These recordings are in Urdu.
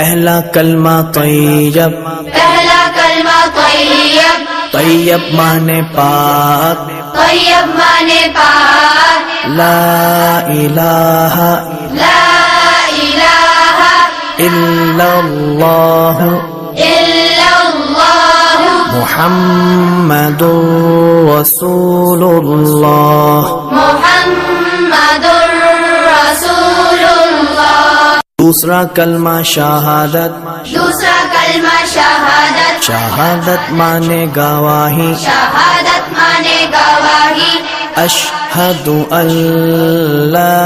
پہلا کلمہ طیب، پہلا کلمہ طیب، طیب مانے پاک، طیب مانے پاک، لا الہ لا الہ الا اللہ الا اللہ محمد رسول اللہ۔ محمد رسول اللہ۔ دوسرا کلمہ شہادت، دوسرا کلمہ شہادت، شہادت مانے گواہی، شہادت مانے گواہی، اشہد ان لا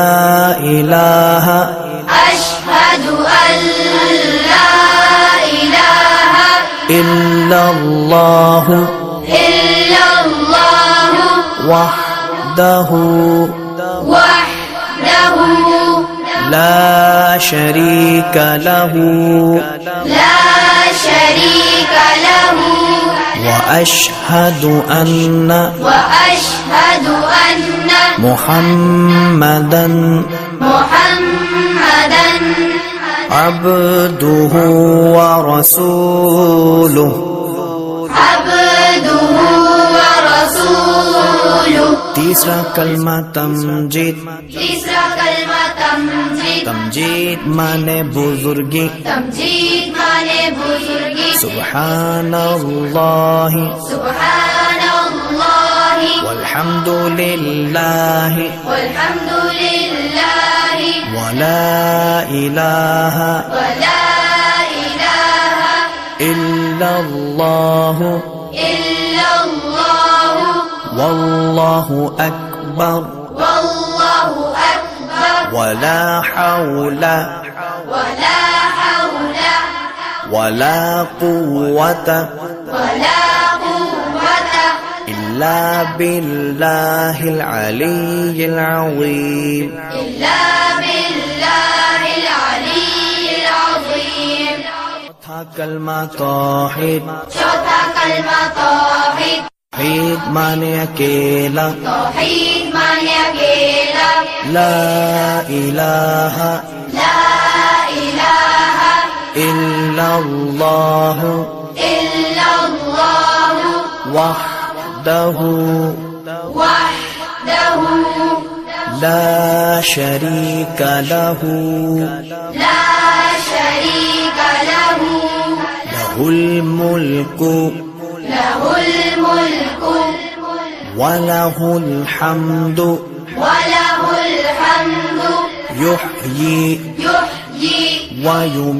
الہ اشہد ان لا الہ الا اللہ الا اللہ وحدہ وحدہ لا شریک لہ لا شریک لہ واشہد ان واشہد ان محمدا محمدا عبدہ ورسولہ۔ عبدہ ورسولہ۔ تیسرا کلمہ تمجید، تیسرا کلمہ تمجید، تمجید مانے بزرگی، تمجید مانے بزرگی، سبحان اللہ سبحان اللہ والحمد للہ والحمد للہ ولا الہ ولا الہ الا اللہ الا اللہ واللہ اکبر واللہ اکبر ولا حول ولا حول ولا قوة ولا قوة الا باللہ العلی العظیم۔ إلا بالله العلي العظيم۔ چوتھا کلمہ توحید، چوتھا کلمہ توحید، توحید مانے اکیلا، توحید مانے اکیلا، لا الہ لا الہ الا اللہ الا اللہ وحدہ وحدہ لا شریک لہ لا شریک لہ لہ الملک لہ الملک وَلَهُ الْحَمْدُ وَلَهُ الْحَمْدُ يُحْيِي يحيي وَيُمِيتُ